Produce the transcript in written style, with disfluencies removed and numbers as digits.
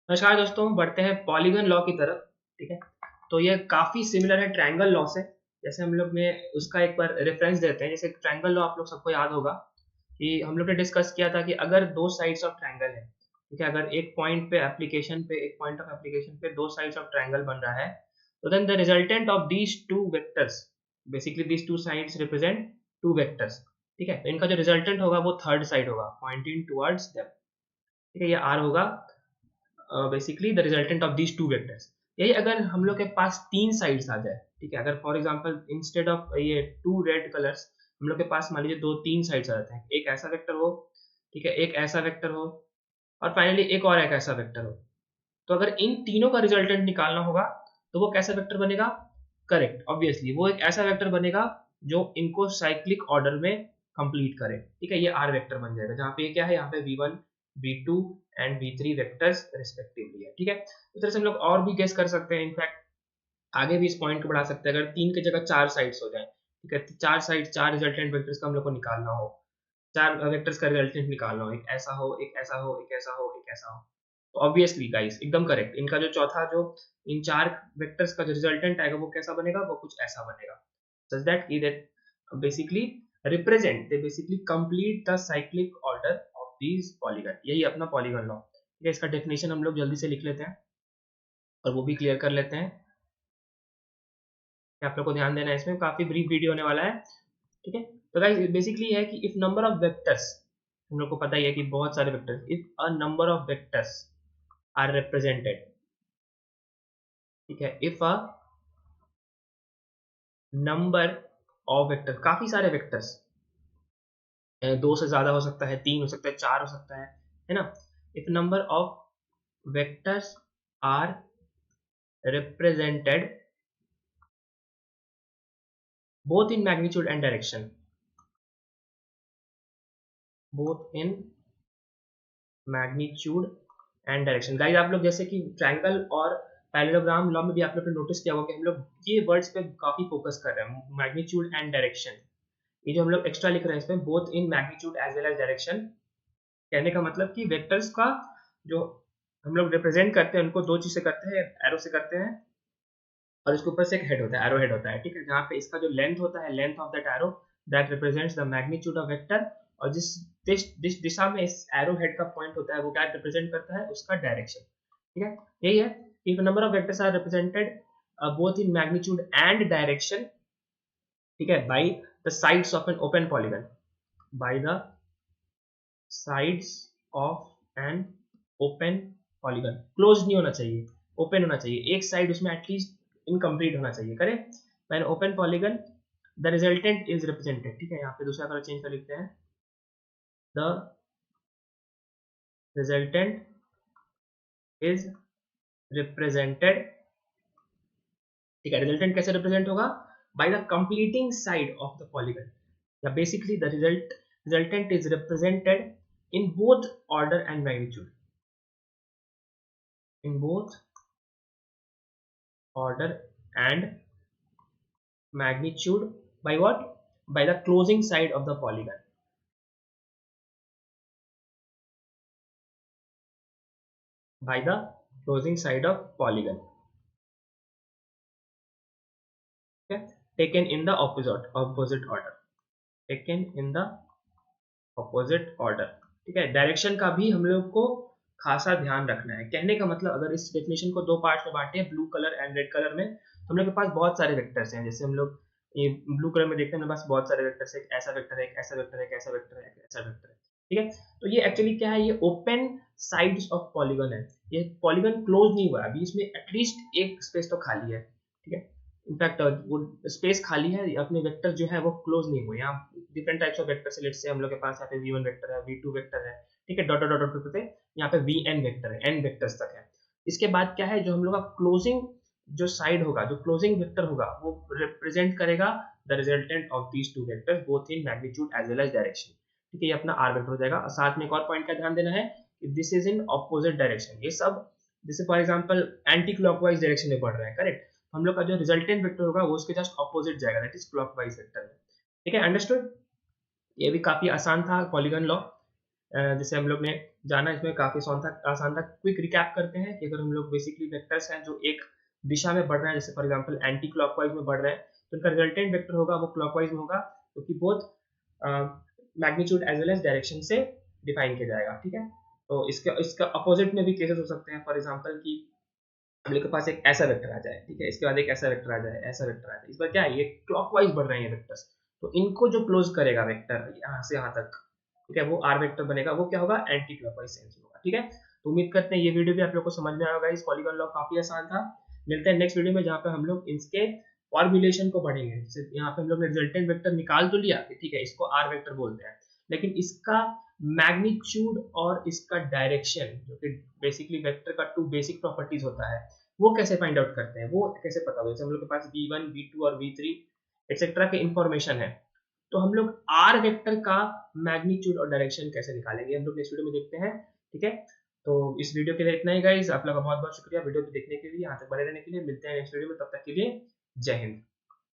नमस्कार दोस्तों, बढ़ते हैं पॉलीगन लॉ की तरफ। ठीक है, तो ये काफी सिमिलर है ट्रायंगल लॉ से। जैसे हम लोग ने उसका एक बार रेफरेंस देते हैं। जैसे ट्रायंगल लॉ आप लोग सबको याद होगा कि हम लोग ने डिस्कस किया था कि अगर दो साइड्स ऑफ ट्रायंगल है, ठीक है, अगर एक पॉइंट पे एप्लीकेशन पे एक पॉइंट ऑफ एप्लीकेशन पे दो साइड्स ऑफ ट्रायंगल बन रहा है, तो then the resultant of these two vectors, basically these two sides represent two vectors. ठीक है, तो इनका जो रिजल्टेंट होगा वो थर्ड साइड होगा, पॉइंटिंग टुवर्ड्स देम। ठीक है, ये आर होगा basically the resultant of these two vectors. यही अगर हम लोग के पास तीन साइड्स आ जाए, ठीक है, अगर फॉर एग्जांपल इंस्टेड ऑफ ये टू रेड कलर्स हम लोग के पास मान लीजिए दो तीन साइड्स आ जाते हैं, एक ऐसा वेक्टर हो, ठीक है, एक ऐसा वेक्टर हो, और फाइनली एक और एक ऐसा वेक्टर हो। तो अगर इन तीनों का रिजल्टेंट निकालना होगा तो वो कैसा वेक्टर बनेगा? करेक्ट, ऑब्वियसली वो एक ऐसा वेक्टर बनेगा जो इनको साइक्लिक ऑर्डर में कंप्लीट करे। ठीक है, ये आर वेक्टर बन जाएगा, जहाँ पे ये क्या है, यहाँ पे v1 v2 and v3 vectors respectively है। ठीक है, इस तरह से हम लोग और भी गेस कर सकते हैं। इनफैक्ट आगे भी इस पॉइंट को बढ़ा सकते हैं। अगर तीन की जगह चार साइड्स हो जाए, ठीक है, चार साइड चार रिजल्टेंट वेक्टर्स का हम लोग को निकालना हो, चार वेक्टर्स का रिजल्टेंट निकालना हो, एक ऐसा हो, एक ऐसा हो, एक ऐसा हो, एक ऐसा हो, तो ऑब्वियसली गाइस एकदम करेक्ट, इनका जो चौथा जो इन चार वेक्टर्स का जो रिजल्टेंट आएगा वो कैसा बनेगा, वो कुछ ऐसा बनेगा। सच दैट कि that basically represent they basically complete the cyclic order of these polygon. यही अपना पॉलीगन लॉ। ठीक है, इसका डेफिनेशन हम लोग जल्दी से लिख लेते हैं और वो भी क्लियर कर लेते हैं। आप लोग को ध्यान देना है, इसमें काफी ब्रीफ वीडियो होने वाला है। ठीक है, तो गाइस बेसिकली है कि इफ नंबर ऑफ वेक्टर्स, हम लोग को पता ही है कि बहुत सारे vectors, if a number of vectors are represented, ठीक है, if a number of vector, काफी सारे वेक्टर्स, दो से ज्यादा हो सकता है, तीन हो सकता है, चार हो सकता है ना। If number of vectors are represented both in magnitude and direction, both in magnitude and direction. Guys आप लोग जैसे कि ट्रायंगल और पैरेललोग्राम लॉ में भी आप लोग ने नोटिस किया होगा कि हम लोग ये वर्ड्स पे काफी फोकस कर रहे हैं, मैग्नीट्यूड एंड डायरेक्शन। ये जो हम लोग एक्स्ट्रा लिख रहे हैं इसमें, both in magnitude as well as direction, कहने का मतलब कि वेक्टर्स का जो हम लोग रिप्रेजेंट करते हैं उनको दो चीज से करते हैं, एरो से करते हैं, और इसके ऊपर से एक हेड होता है, एरो हेड होता है। ठीक है, जहाँ पे इसका जो लेंथ होता है, length of that arrow that represents the magnitude of vector, और जिस दिशा में इस एरो हेड का पॉइंट होता है वो क्या रिप्रेजेंट करता है, उसका डायरेक्शन। ठीक है, यही है। If number of vectors are represented both in magnitude and direction, ठीक है, by the sides of an open polygon, by the sides of an open polygon, close नहीं होना चाहिए, ओपन होना चाहिए, एक साइड उसमें एटलीस्ट इनकम्प्लीट होना चाहिए। करें, man open polygon the resultant is represented. ठीक है, यहाँ पे दूसरा कलर चेंज कर लिखते हैं, द रिजल्टेंट इज रिप्रेजेंटेड। ठीक है, रिजल्टेंट कैसे रिप्रेजेंट होगा? By the completing side of the polygon, या basically the resultant is represented in both order and magnitude, in both order and magnitude, by what? By the closing side of the polygon, by the closing side of polygon, okay, taken in the opposite order, taken in the opposite order। ठीक है, direction का भी हम लोग को खासा ध्यान रखना है। कहने का मतलब अगर इस डेफिनेशन को दो पार्ट में बांटे, blue colour and red colour में, तो हम लोग के पास बहुत सारे वेक्टर्स हैं। जैसे हम लोग ये ब्लू कलर में देखते हैं, हमारे पास बहुत सारे वेक्टर्स है, एक ऐसा वेक्टर है, एक ऐसा वेक्टर है, एक ऐसा वेक्टर है, एक ऐसा वेक्टर है। ठीक है, तो ये एक्चुअली क्या है, ये ओपन साइड्स ऑफ पॉलीगन है। ये पॉलीगन क्लोज नहीं हुआ है अभी, इसमें एटलीस्ट एक स्पेस तो खाली है। ठीक है, इनफैक्ट वो स्पेस खाली है, अपने वेक्टर जो है वो क्लोज नहीं हुए। यहाँ डिफरेंट टाइप्स ऑफ वेक्टर से, लेट्स से हम लोग के पास यहाँ पे v1 वेक्टर है, v2 वेक्टर है, ठीक है, डॉट डॉट डॉट पे यहाँ पे vn वेक्टर है, n वेक्टर्स तक है। इसके बाद क्या है, जो हम लोग का क्लोजिंग जो साइड होगा, जो क्लोजिंग वेक्टर होगा, वो रिप्रेजेंट करेगा the resultant of these two vectors both in magnitude as well as direction. ठीक है, ये अपना r वेक्टर हो जाएगा। और साथ में एक और पॉइंट का ध्यान देना है कि this is in opposite direction. ये सब जैसे for example anti clockwise direction में बढ़ रहा है, करेक्ट, हम लोग का जो रिजल्टेंट वेक्टर होगा वो उसके जस्ट ऑपोजिट जाएगा, दैट इज क्लॉकवाइज वेक्टर में। ठीक है, अंडरस्टूड। ये भी काफी आसान था पॉलीगन लॉ। जैसे हम लोग ने जाना, इसमें काफी आसान था। क्विक रिकैप करते हैं कि अगर हम लोग बेसिकली वेक्टर्स हैं जो एक दिशा में बढ़ रहे हैं, जैसे फॉर एग्जांपल एंटी क्लॉकवाइज में बढ़ रहे हैं, तो उनका रिजल्टेंट वेक्टर होगा वो क्लॉकवाइज में होगा, क्योंकि both magnitude as well as direction से डिफाइन किया जाएगा। ठीक है, तो इसका अपोजिट में भी केसेस हो सकते हैं। फॉर एग्जांपल कि हम लोग के पास एक ऐसा वेक्टर आ जाए, ठीक है, इसके बाद एक ऐसा वेक्टर आ जाए, ऐसा वेक्टर आ जाए, इस बार क्या है, ये क्लॉकवाइज बढ़ रहे हैं वेक्टर्स, तो इनको जो क्लोज करेगा वेक्टर यहाँ से यहाँ तक, ठीक है, वो आर वेक्टर बनेगा, वो क्या होगा, एंटी क्लॉकवाइज सेंस होगा। ठीक है, तो उम्मीद करते हैं ये वीडियो भी आप लोग को समझ में आएगा। इस पॉलीगॉन लॉ काफी आसान था। मिलते हैं नेक्स्ट वीडियो में, जहाँ पे हम लोग इसके फॉर्मुलेशन को पढ़ेंगे। जैसे यहाँ पे हम लोग ने रिजल्टेंट वेक्टर निकाल तो लिया, ठीक है, इसको आर वेक्टर बोलते हैं, लेकिन इसका मैग्नीट्यूड और इसका डायरेक्शन, जो कि बेसिकली वेक्टर का टू बेसिक प्रॉपर्टीज होता है, वो कैसे फाइंड आउट करते हैं, वो कैसे पता होगा। जैसे हम लोग के पास v1 v2 और v3 एक्सेट्रा के इंफॉर्मेशन है, तो हम लोग आर वेक्टर का मैग्नीट्यूड और डायरेक्शन कैसे निकालेंगे, हम लोग नेक्स्ट वीडियो में देखते हैं। ठीक है, तो इस वीडियो के लिए इतना ही गाइस, आप लोग का बहुत बहुत शुक्रिया वीडियो को देखने के लिए, यहाँ तक बने रहने के लिए। मिलते हैं नेक्स्ट वीडियो में, तब तक के लिए जय हिंद।